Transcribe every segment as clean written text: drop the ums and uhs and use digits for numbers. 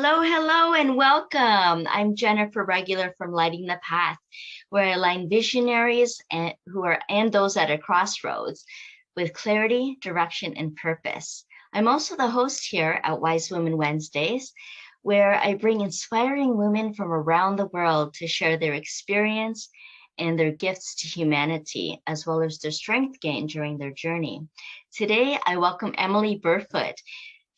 Hello, hello, and welcome. I'm Jennifer Regular from Lighting the Path, where I align visionaries and those at a crossroads with clarity, direction, and purpose. I'm also the host here at Wise Women Wednesdays, where I bring inspiring women from around the world to share their experience and their gifts to humanity, as well as their strength gained during their journey. Today, I welcome Emily Burfoot.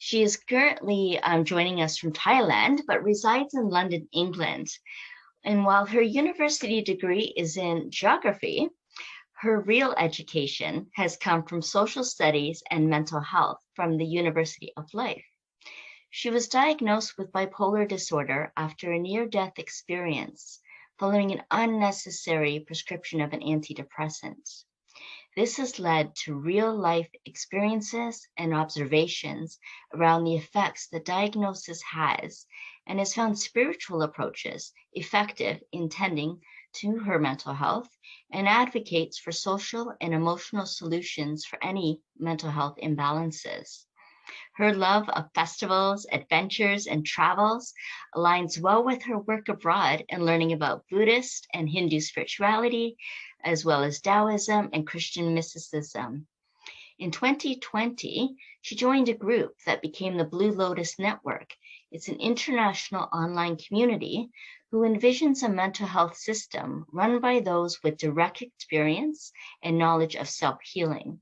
She is currently joining us from Thailand, but resides in London, England. And while her university degree is in geography, her real education has come from social studies and mental health from the University of Life. She was diagnosed with bipolar disorder after a near-death experience following an unnecessary prescription of an antidepressant. This has led to real-life experiences and observations around the effects the diagnosis has, and has found spiritual approaches effective in tending to her mental health, and advocates for social and emotional solutions for any mental health imbalances. Her love of festivals, adventures, and travels aligns well with her work abroad and learning about Buddhist and Hindu spirituality, as well as Taoism and Christian mysticism. In 2020, she joined a group that became the Blue Lotus Network. It's an international online community who envisions a mental health system run by those with direct experience and knowledge of self-healing.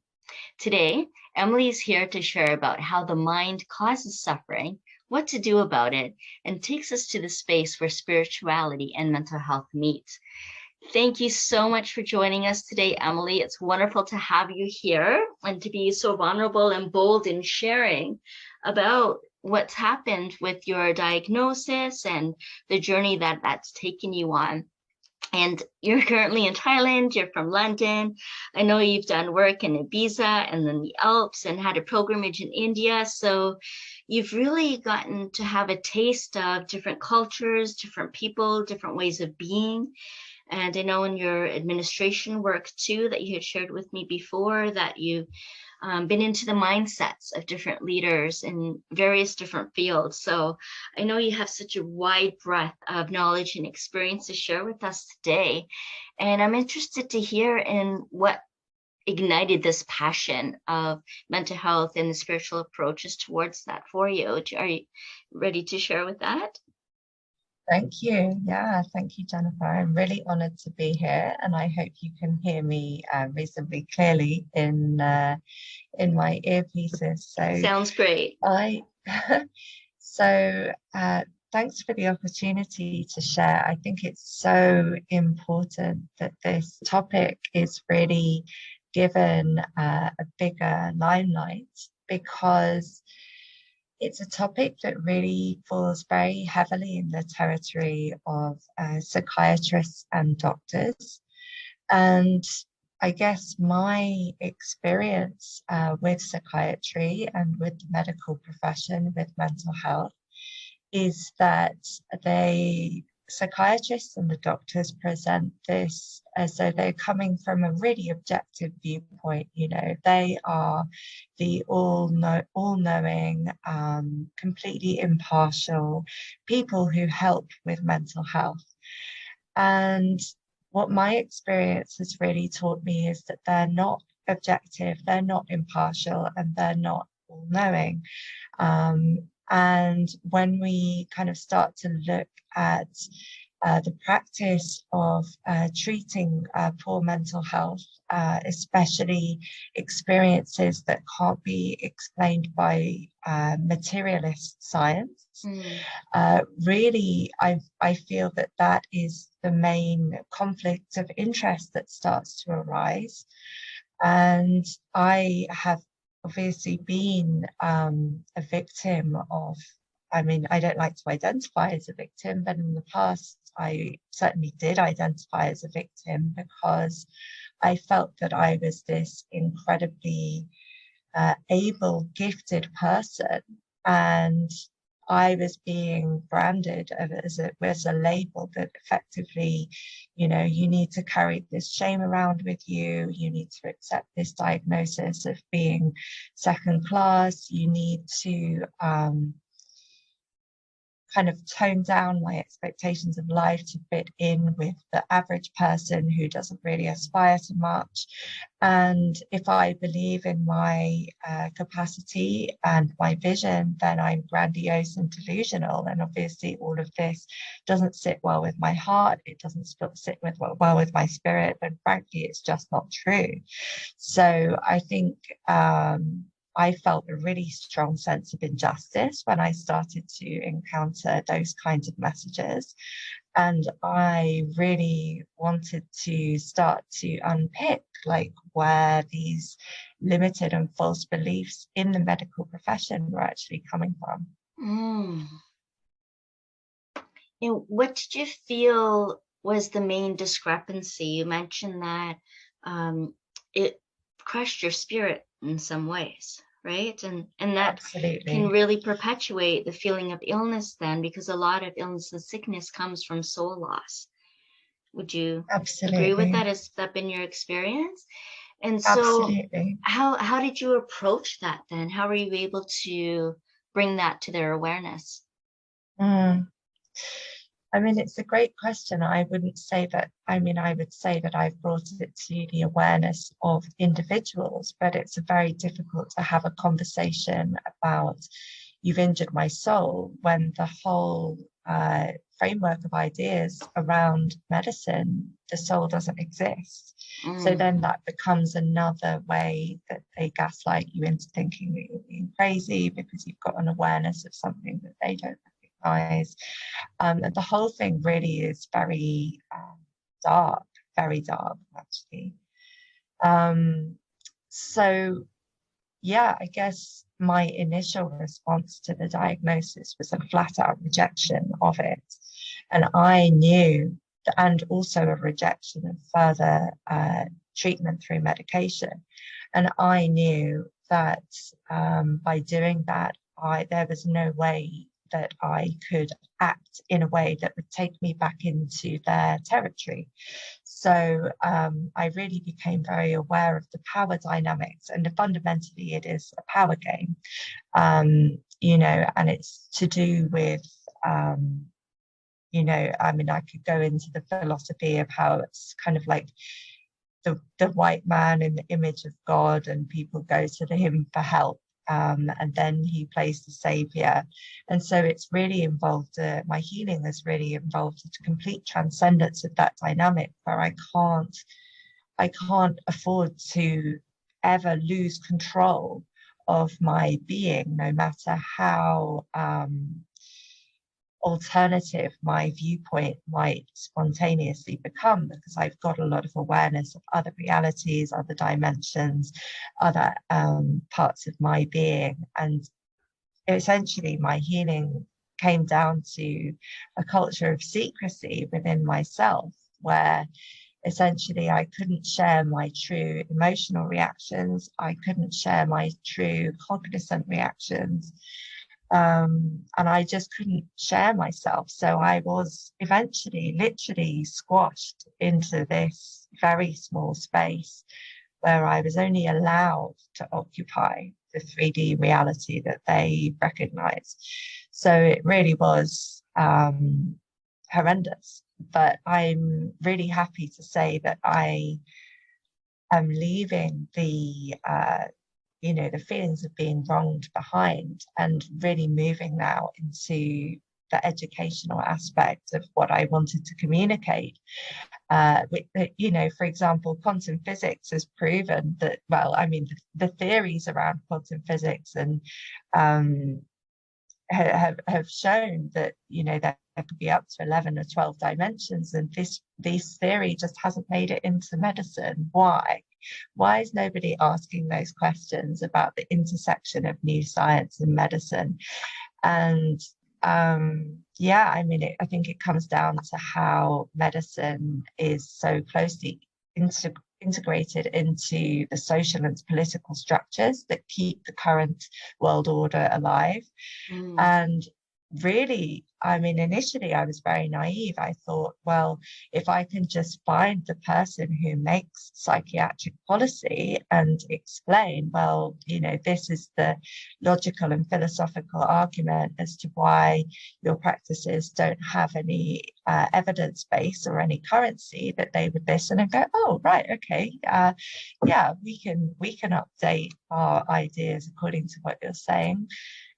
Today, Emily is here to share about how the mind causes suffering, what to do about it, and takes us to the space where spirituality and mental health meet. Thank you so much for joining us today, Emily. It's wonderful to have you here and to be so vulnerable and bold in sharing about what's happened with your diagnosis and the journey that's taken you on. And you're currently in Thailand, you're from London. I know you've done work in Ibiza and then the Alps and had a pilgrimage in India. So you've really gotten to have a taste of different cultures, different people, different ways of being. And I know in your administration work too, that you had shared with me before, that you've been into the mindsets of different leaders in various different fields. So I know you have such a wide breadth of knowledge and experience to share with us today. And I'm interested to hear in what ignited this passion of mental health and the spiritual approaches towards that for you. Are you ready to share with that? Thank you. Yeah, thank you, Jennifer. I'm really honored to be here, and I hope you can hear me reasonably clearly in my earpieces. So sounds great. Thanks for the opportunity to share. I think it's so important that this topic is really given a bigger limelight, because it's a topic that really falls very heavily in the territory of psychiatrists and doctors. And I guess my experience with psychiatry and with the medical profession, with mental health, is that psychiatrists and the doctors present this as though they're coming from a really objective viewpoint. You know, they are the all-knowing, completely impartial people who help with mental health. And what my experience has really taught me is that they're not objective, they're not impartial, and they're not all-knowing. And when we kind of start to look at the practice of treating poor mental health, especially experiences that can't be explained by materialist science, really, I feel that is the main conflict of interest that starts to arise. And I have obviously been a victim of, I mean, I don't like to identify as a victim, but in the past, I certainly did identify as a victim, because I felt that I was this incredibly able, gifted person, and I was being branded as a label that effectively, you know, you need to carry this shame around with you. You need to accept this diagnosis of being second class. You need to kind of tone down my expectations of life to fit in with the average person who doesn't really aspire to much. And if I believe in my capacity and my vision, then I'm grandiose and delusional. And obviously all of this doesn't sit well with my heart. It doesn't sit well with my spirit. And frankly, it's just not true. So I think I felt a really strong sense of injustice when I started to encounter those kinds of messages. And I really wanted to start to unpick like where these limited and false beliefs in the medical profession were actually coming from. And what did you feel was the main discrepancy? You mentioned that it crushed your spirit in some ways, right? And that Absolutely can really perpetuate the feeling of illness then, because a lot of illness and sickness comes from soul loss. Would you agree with that? Has that been your experience? And so absolutely. How did you approach that then? How were you able to bring that to their awareness? I mean, it's a great question. I wouldn't say that, I mean, I would say that I've brought it to the awareness of individuals, but it's very difficult to have a conversation about you've injured my soul when the whole framework of ideas around medicine, the soul doesn't exist. So then that becomes another way that they gaslight you into thinking that you're being crazy because you've got an awareness of something that they don't recognize. And the whole thing really is very dark, actually. So yeah, I guess my initial response to the diagnosis was a flat out rejection of it. And I knew, and also a rejection of further treatment through medication. And I knew that by doing that, there was no way that I could act in a way that would take me back into their territory. So I really became very aware of the power dynamics, and fundamentally it is a power game, you know, and it's to do with, you know, I mean, I could go into the philosophy of how it's kind of like the white man in the image of God, and people go to him for help. And then he plays the savior. And so it's really involved, my healing has really involved a complete transcendence of that dynamic where I can't afford to ever lose control of my being, no matter how alternative my viewpoint might spontaneously become, because I've got a lot of awareness of other realities, other dimensions, other parts of my being. And essentially my healing came down to a culture of secrecy within myself, where essentially I couldn't share my true emotional reactions, I couldn't share my true cognizant reactions. And I just couldn't share myself. So I was eventually literally squashed into this very small space where I was only allowed to occupy the 3D reality that they recognized. So it really was horrendous. But I'm really happy to say that I am leaving the you know, the feelings of being wronged behind, and really moving now into the educational aspect of what I wanted to communicate. You know, for example, quantum physics has proven that, well, I mean, the theories around quantum physics and have shown that, you know, there could be up to 11 or 12 dimensions, and this theory just hasn't made it into medicine. Why? Why is nobody asking those questions about the intersection of new science and medicine? And yeah, I mean, I think it comes down to how medicine is so closely integrated into the social and political structures that keep the current world order alive. And really, I mean, initially I was very naive. I thought, well, if I can just find the person who makes psychiatric policy and explain, well, this is the logical and philosophical argument as to why your practices don't have any evidence base or any currency, that they would listen and go, oh, right, okay, yeah, we can update our ideas according to what you're saying.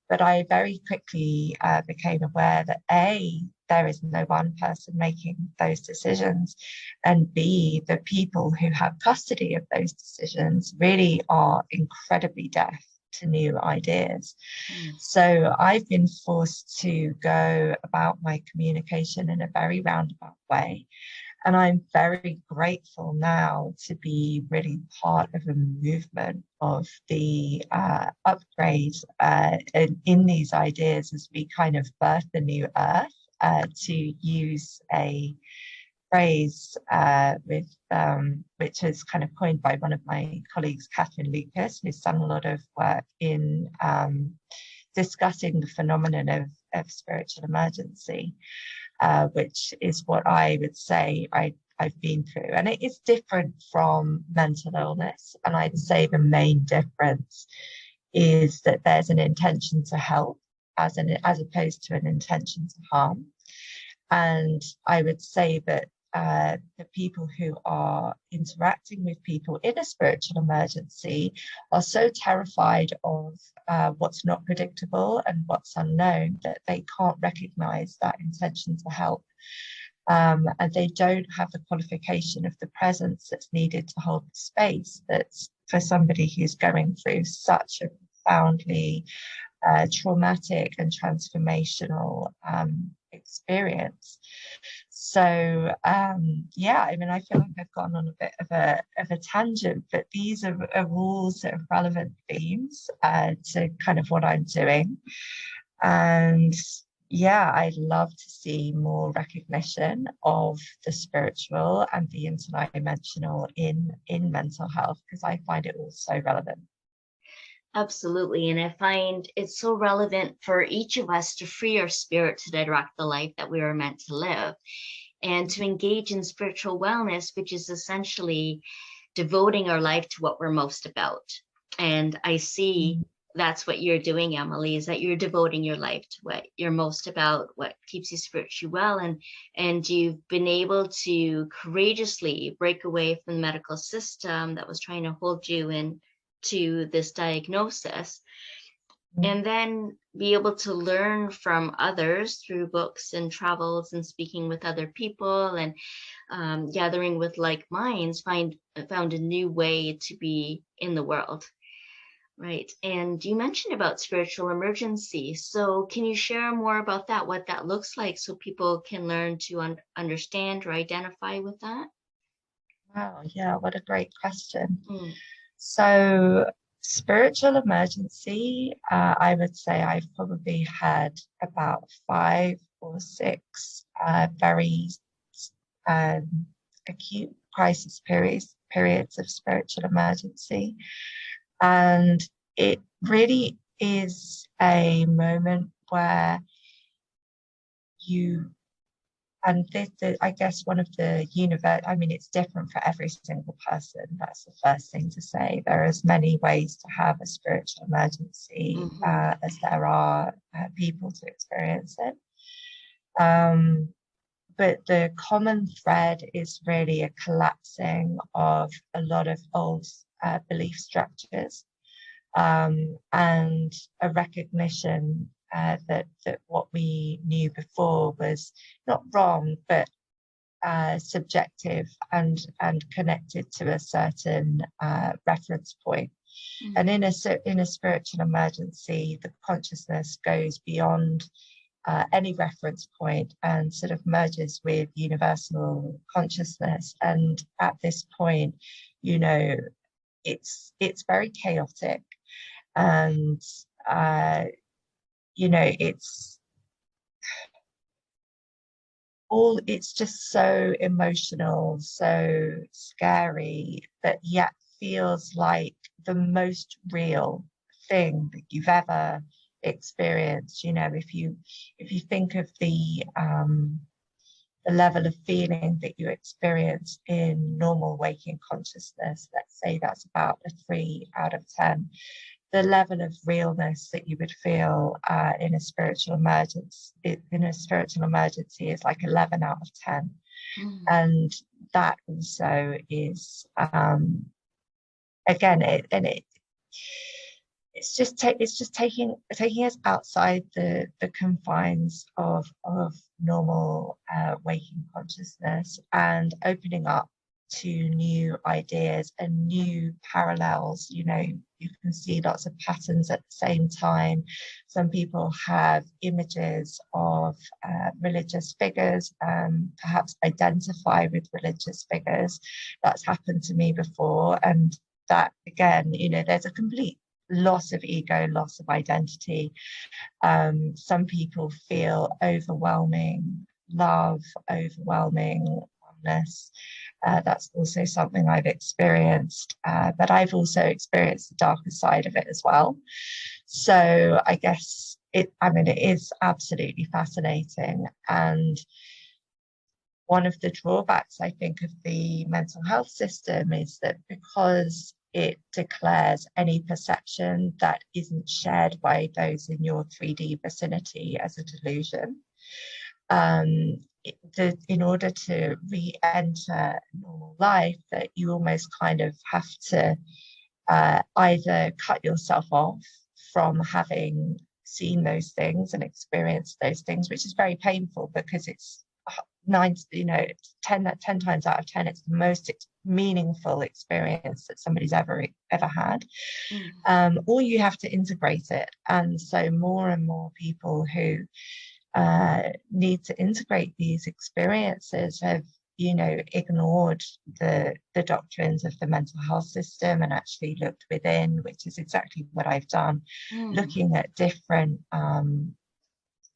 But I very quickly became aware that A, there is no one person making those decisions, and B, the people who have custody of those decisions really are incredibly deaf to new ideas. So I've been forced to go about my communication in a very roundabout way. And I'm very grateful now to be really part of a movement of the upgrade in these ideas as we kind of birth the new earth, to use a phrase which is kind of coined by one of my colleagues, Catherine Lucas, who's done a lot of work in discussing the phenomenon of spiritual emergency. Which is what I would say I've been through. And it is different from mental illness. And I'd say the main difference is that there's an intention to help as opposed to an intention to harm. And I would say that the people who are interacting with people in a spiritual emergency are so terrified of what's not predictable and what's unknown that they can't recognize that intention to help. And they don't have the qualification of the presence that's needed to hold the space that's for somebody who's going through such a profoundly traumatic and transformational experience. So yeah, I mean, I feel like I've gone on a bit of a tangent, but these are all sort of relevant themes to kind of what I'm doing. And yeah, I'd love to see more recognition of the spiritual and the interdimensional in mental health, because I find it all so relevant. Absolutely. And I find it's so relevant for each of us to free our spirit to direct the life that we are meant to live, and to engage in spiritual wellness, which is essentially devoting our life to what we're most about. And I see that's what you're doing, Emily, is that you're devoting your life to what you're most about, what keeps you spiritually well. And you've been able to courageously break away from the medical system that was trying to hold you in to this diagnosis, and then be able to learn from others through books and travels and speaking with other people and gathering with like minds, found a new way to be in the world. Right. And you mentioned about spiritual emergency. So can you share more about that, what that looks like, so people can learn to understand or identify with that? Wow, yeah, what a great question. So spiritual emergency, I would say I've probably had about 5 or 6 very acute crisis periods of spiritual emergency. And it really is a moment where and this, I guess one of the I mean, it's different for every single person. That's the first thing to say. There are as many ways to have a spiritual emergency as there are people to experience it. But the common thread is really a collapsing of a lot of old belief structures, and a recognition that what we knew before was not wrong, but subjective and connected to a certain reference point. And in a spiritual emergency, the consciousness goes beyond any reference point and sort of merges with universal consciousness. And at this point, it's very chaotic, and it's just so emotional, so scary, but yet feels like the most real thing that you've ever experience. You know, if you think of the level of feeling that you experience in normal waking consciousness, let's say that's about a 3 out of 10. The level of realness that you would feel in a spiritual emergency is like 11 out of 10. And that also is again it's just taking us outside the confines of normal waking consciousness and opening up to new ideas and new parallels. You know, you can see lots of patterns at the same time. Some people have images of religious figures, perhaps identify with religious figures. That's happened to me before, and that again, you know, there's a complete loss of ego, loss of identity. Some people feel overwhelming love, overwhelming oneness. That's also something I've experienced, but I've also experienced the darker side of it as well. So I guess it is absolutely fascinating. And one of the drawbacks, I think, of the mental health system is that because it declares any perception that isn't shared by those in your 3D vicinity as a delusion, in order to re-enter normal life, that you almost kind of have to either cut yourself off from having seen those things and experienced those things, which is very painful because it's 10 times out of 10, it's the most meaningful experience that somebody's ever had. Or you have to integrate it. And so more and more people who need to integrate these experiences have, you know, ignored the doctrines of the mental health system and actually looked within, which is exactly what I've done, looking at different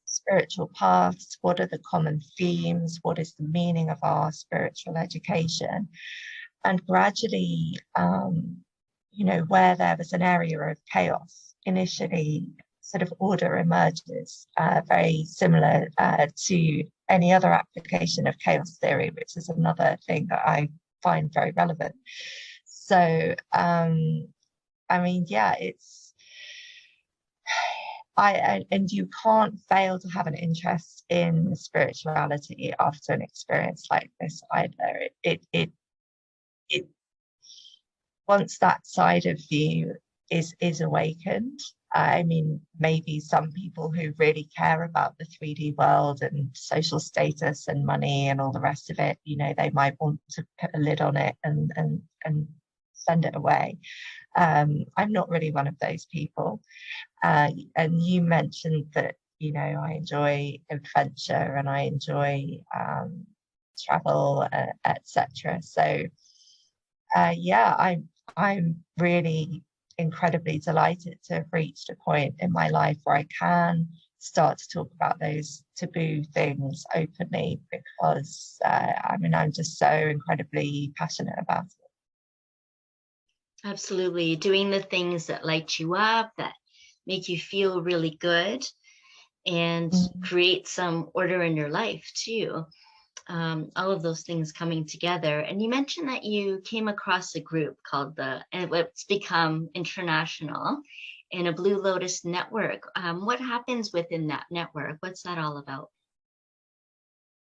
spiritual paths. What are the common themes? What is the meaning of our spiritual education? And gradually, you know, where there was an area of chaos, initially sort of order emerges, very similar to any other application of chaos theory, which is another thing that I find very relevant. So, I mean, yeah, it's, and you can't fail to have an interest in spirituality after an experience like this either. It once that side of you is awakened, I mean, maybe some people who really care about the 3D world and social status and money and all the rest of it, you know, they might want to put a lid on it and send it away. I'm not really one of those people. And you mentioned that, you know, I enjoy adventure and I enjoy travel, etc. So yeah, I'm really incredibly delighted to have reached a point in my life where I can start to talk about those taboo things openly, because I mean, I'm just so incredibly passionate about it. Absolutely. Doing the things that light you up, that make you feel really good, and create some order in your life too. All of those things coming together. And you mentioned that you came across a group called and it's become international, in a Blue Lotus Network. What happens within that network? What's that all about?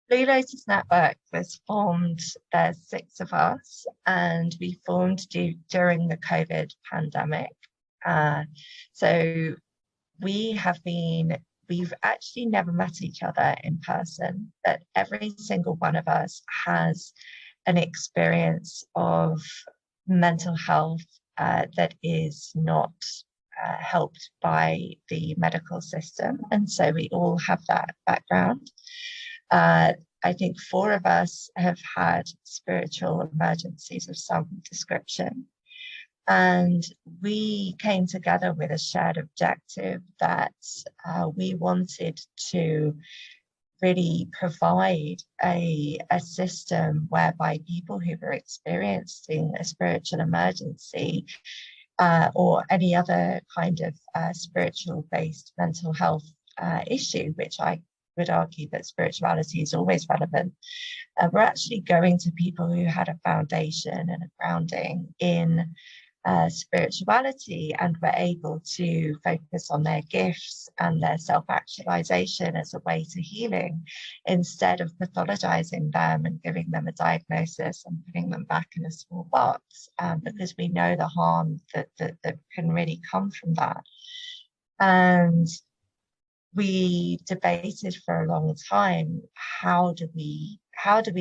Blue Lotus Network was formed, there's 6 of us, and we formed during the COVID pandemic. So we've actually never met each other in person, but every single one of us has an experience of mental health that is not helped by the medical system. And so we all have that background. I think 4 of us have had spiritual emergencies of some description. And we came together with a shared objective that we wanted to really provide a system whereby people who were experiencing a spiritual emergency or any other kind of spiritual-based mental health issue, which I would argue that spirituality is always relevant. We're actually going to people who had a foundation and a grounding in spirituality, and were able to focus on their gifts and their self-actualization as a way to healing, instead of pathologizing them and giving them a diagnosis and putting them back in a small box, because we know the harm that can really come from that. And we debated for a long time, how do we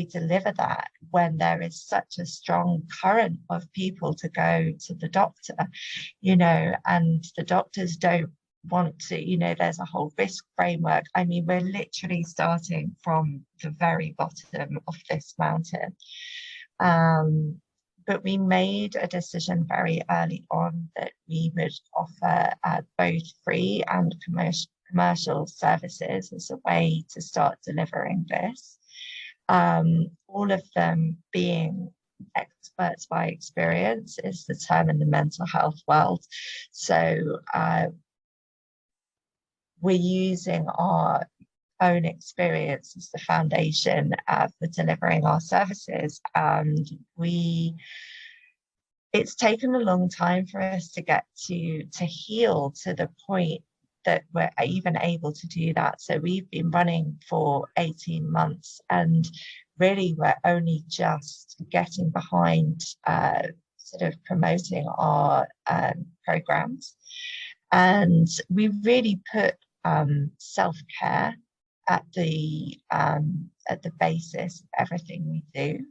deliver that when there is such a strong current of people to go to the doctor, and the doctors don't want to, there's a whole risk framework. I mean, we're literally starting from the very bottom of this mountain. But we made a decision very early on that we would offer both free and commercial services as a way to start delivering this. All of them being experts by experience is the term in the mental health world. So we're using our own experience as the foundation for delivering our services. And it's taken a long time for us to get to heal to the point that we're even able to do that. So we've been running for 18 months, and really we're only just getting behind sort of promoting our programs. And we really put self-care at the basis of everything we do.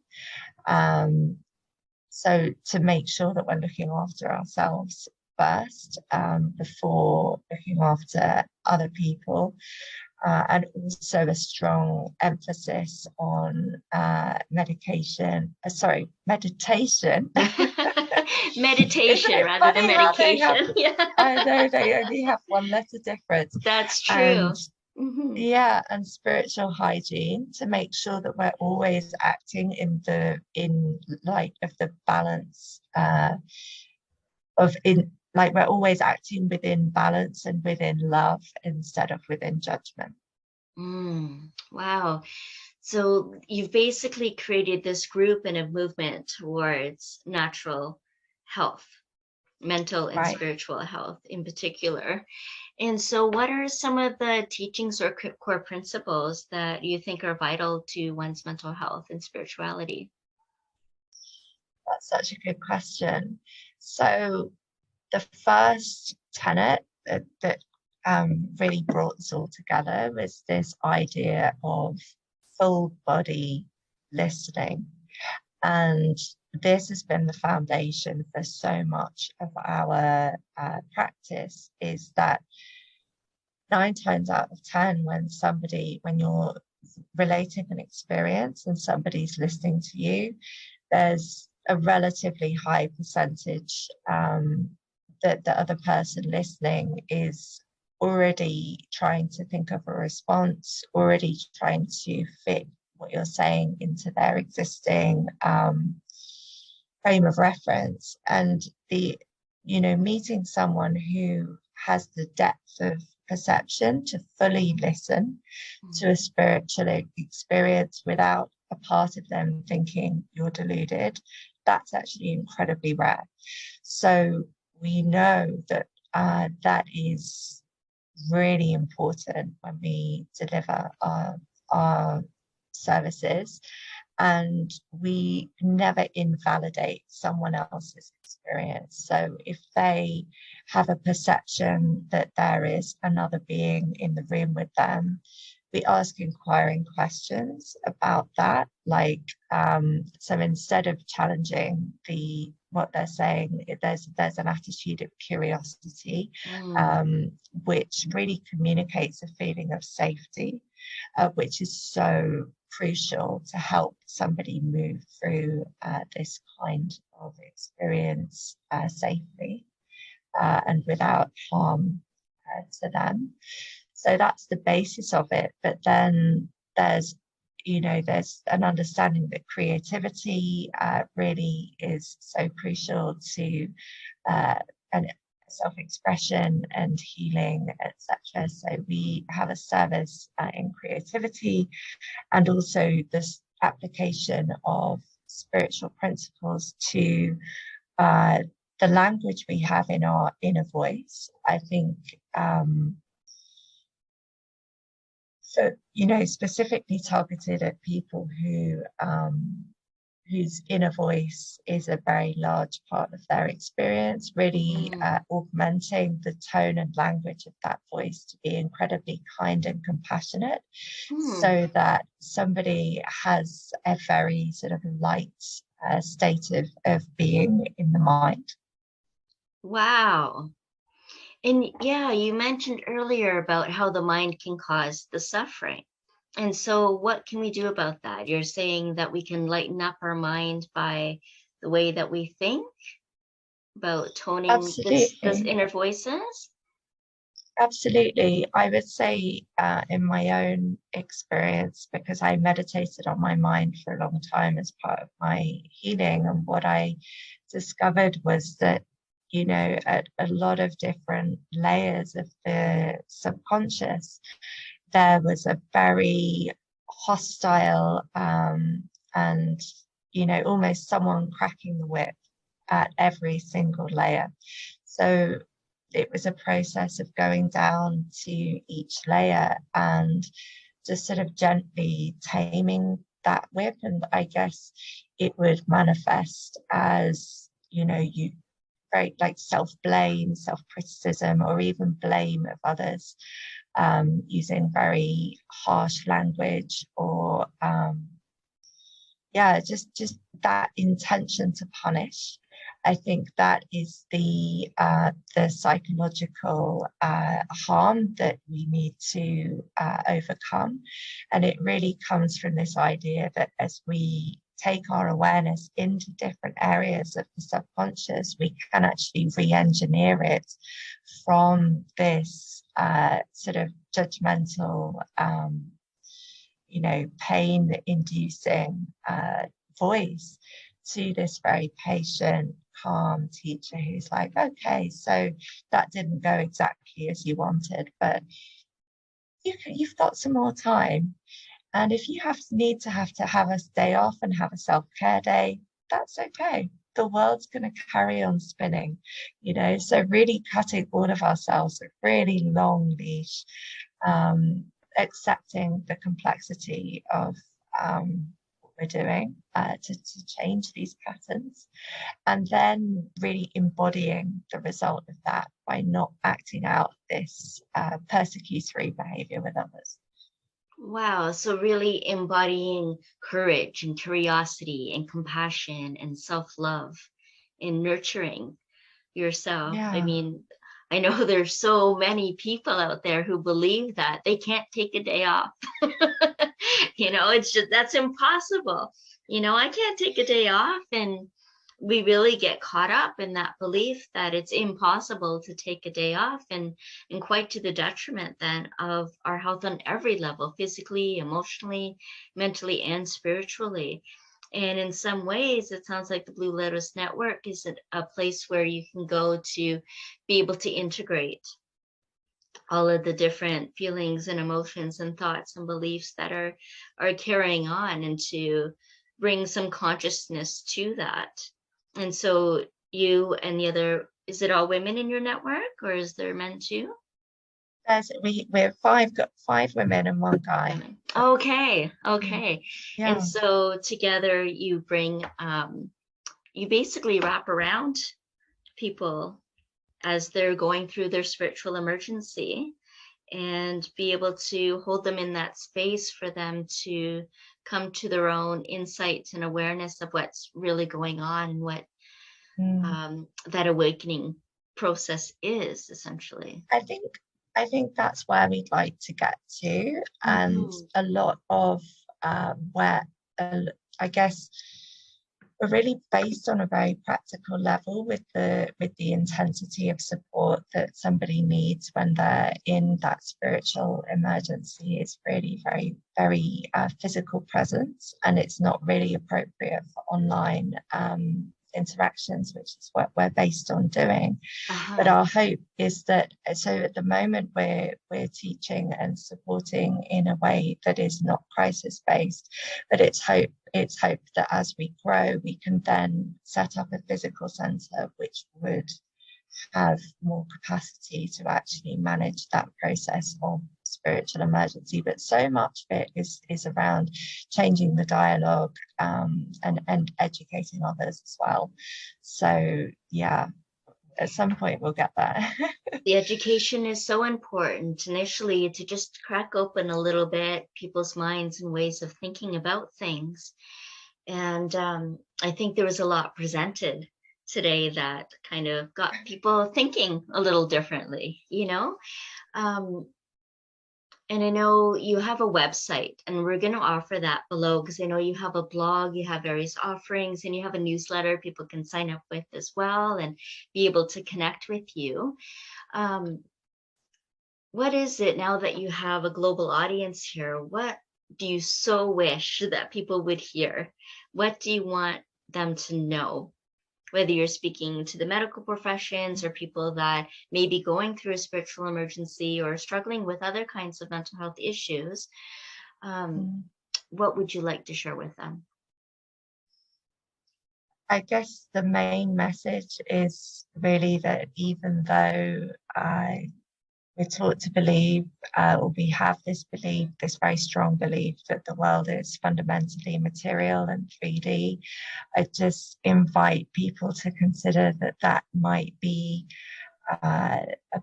So to make sure that we're looking after ourselves first, before looking after other people, and also a strong emphasis on meditation. Meditation rather than medication. I know they only have one letter difference. That's true. Yeah, and spiritual hygiene, to make sure that we're always acting in light of the balance we're always acting within balance and within love instead of within judgment. Wow. So you've basically created this group and a movement towards natural health, mental and spiritual health in particular. And so what are some of the teachings or core principles that you think are vital to one's mental health and spirituality? That's such a good question. So the first tenet that really brought us all together was this idea of full body listening. And this has been the foundation for so much of our practice, is that 9 times out of 10, when you're relating an experience and somebody's listening to you, there's a relatively high percentage that the other person listening is already trying to think of a response, already trying to fit what you're saying into their existing frame of reference. And meeting someone who has the depth of perception to fully listen to a spiritual experience without a part of them thinking you're deluded, that's actually incredibly rare. So we know that that is really important when we deliver our services, and we never invalidate someone else's experience. So if they have a perception that there is another being in the room with them, we ask inquiring questions about that. So instead of challenging what they're saying, there's an attitude of curiosity, which really communicates a feeling of safety, which is so crucial to help somebody move through this kind of experience safely and without harm to them. So that's the basis of it. But then there's an understanding that creativity really is so crucial to and self-expression and healing, etc. So we have a service in creativity, and also this application of spiritual principles to uh, the language we have in our inner voice. I think so, specifically targeted at people whose inner voice is a very large part of their experience, really augmenting the tone and language of that voice to be incredibly kind and compassionate, so that somebody has a very sort of light state of being in the mind. Wow. And yeah, you mentioned earlier about how the mind can cause the suffering. And so what can we do about that? You're saying that we can lighten up our mind by the way that we think, about toning this inner voices? Absolutely. I would say in my own experience, because I meditated on my mind for a long time as part of my healing, and what I discovered was that, at a lot of different layers of the subconscious, there was a very hostile and, almost someone cracking the whip at every single layer. So it was a process of going down to each layer and just sort of gently taming that whip. And I guess it would manifest as, you very like self-blame, self-criticism, or even blame of others, using very harsh language, or just that intention to punish. I think that is the psychological harm that we need to overcome, and it really comes from this idea that as we take our awareness into different areas of the subconscious, we can actually re-engineer it from this sort of judgmental, pain-inducing voice to this very patient, calm teacher who's like, okay, so that didn't go exactly as you wanted, but you've got some more time. And if you need to have a day off and have a self-care day, that's okay. The world's going to carry on spinning, so really cutting all of ourselves a really long leash, accepting the complexity of what we're doing to change these patterns, and then really embodying the result of that by not acting out this persecutory behavior with others. Wow. So really embodying courage and curiosity and compassion and self-love and nurturing yourself. Yeah. I mean, I know there's so many people out there who believe that they can't take a day off. It's just, that's impossible. I can't take a day off. And we really get caught up in that belief that it's impossible to take a day off, and quite to the detriment then of our health on every level, physically, emotionally, mentally, and spiritually. And in some ways, it sounds like the Blue Lotus Network is a place where you can go to be able to integrate all of the different feelings and emotions and thoughts and beliefs that are carrying on, and to bring some consciousness to that. And so you and the other, is it all women in your network, or is there men too? We're got 5 women and 1 guy. Okay. Yeah. And so together you bring, you basically wrap around people as they're going through their spiritual emergency, and be able to hold them in that space for them to come to their own insights and awareness of what's really going on, and what that awakening process is essentially. I think that's where we'd like to get to, and a lot of where I guess we're really based on a very practical level with the intensity of support that somebody needs when they're in that spiritual emergency is really very, very physical presence, and it's not really appropriate for online interactions, which is what we're based on doing. But Uh-huh. our hope is that, so at the moment we're teaching and supporting in a way that is not crisis based, but it's hope that as we grow, we can then set up a physical centre which would have more capacity to actually manage that process of spiritual emergency. But so much of it is around changing the dialogue, and educating others as well. So yeah, at some point we'll get there. The education is so important initially to just crack open a little bit people's minds and ways of thinking about things. And I think there was a lot presented today that kind of got people thinking a little differently, you know? Um, and I know you have a website, and we're going to offer that below because I know you have a blog, you have various offerings, and you have a newsletter people can sign up with as well and be able to connect with you. What is it now that you have a global audience here? What do you so wish that people would hear? What do you want them to know? Whether you're speaking to the medical professions or people that may be going through a spiritual emergency or struggling with other kinds of mental health issues, what would you like to share with them? I guess the main message is really that even though we're taught to believe, or we have this belief, this very strong belief that the world is fundamentally material and 3D, I just invite people to consider that that might be a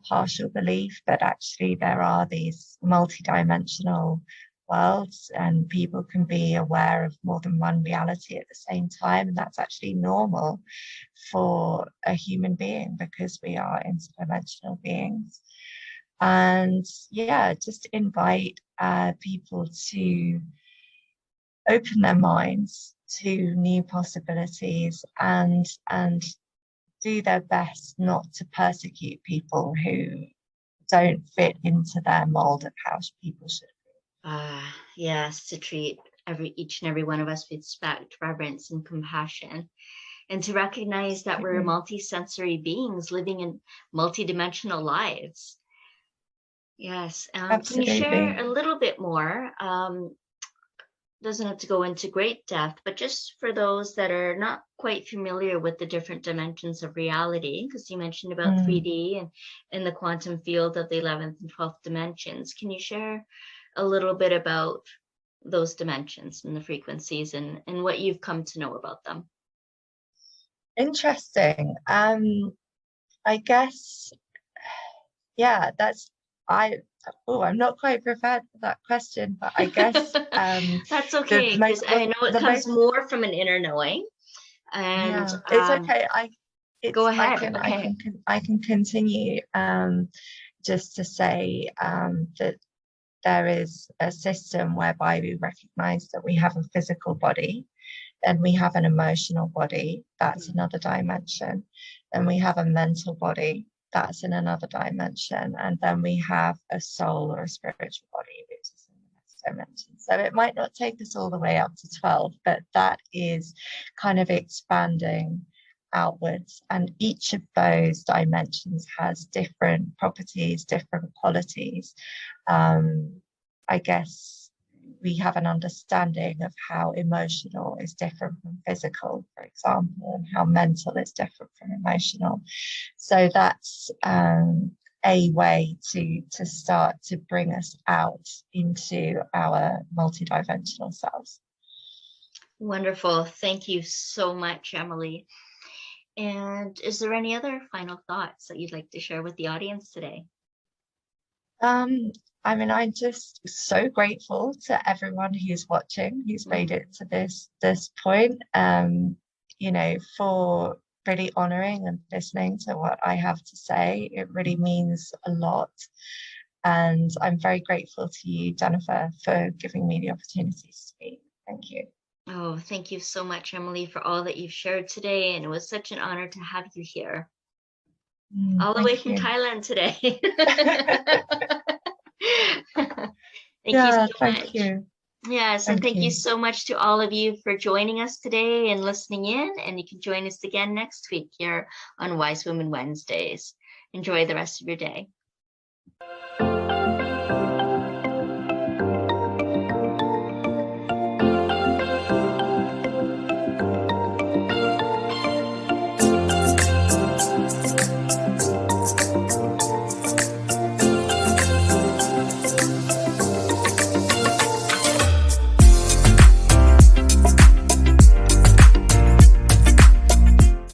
partial belief, that actually there are these multidimensional worlds and people can be aware of more than one reality at the same time, and that's actually normal for a human being because we are interdimensional beings. And yeah, just invite people to open their minds to new possibilities and do their best not to persecute people who don't fit into their mold of how people should be. Yes, to treat each and every one of us with respect, reverence, and compassion, and to recognize that we're multisensory beings living in multidimensional lives. Yes. Can you share a little bit more? Doesn't have to go into great depth, but just for those that are not quite familiar with the different dimensions of reality, because you mentioned about 3D and in the quantum field of the 11th and 12th dimensions. Can you share a little bit about those dimensions and the frequencies and what you've come to know about them? Interesting. I guess, yeah, I'm not quite prepared for that question, but I guess that's okay, because I know it comes more from an inner knowing. And yeah, it's okay. Go ahead. I can continue just to say that there is a system whereby we recognize that we have a physical body, then we have an emotional body, that's another dimension, then we have a mental body, that's in another dimension, and then we have a soul or a spiritual body, which is in the next dimension. So it might not take us all the way up to 12, but that is kind of expanding outwards, and each of those dimensions has different properties, different qualities. I guess we have an understanding of how emotional is different from physical, for example, and how mental is different from emotional. So that's a way to start to bring us out into our multidimensional selves. Wonderful. Thank you so much, Emily. And is there any other final thoughts that you'd like to share with the audience today? I'm just so grateful to everyone who's watching, who's made it to this point, for really honoring and listening to what I have to say. It really means a lot. And I'm very grateful to you, Jennifer, for giving me the opportunity to speak. Thank you. Oh, thank you so much, Emily, for all that you've shared today. And it was such an honor to have you here. All the way from Thailand today. Thank you so much. Thank you. Yes, and thank you so much to all of you for joining us today and listening in. And you can join us again next week here on Wise Women Wednesdays. Enjoy the rest of your day.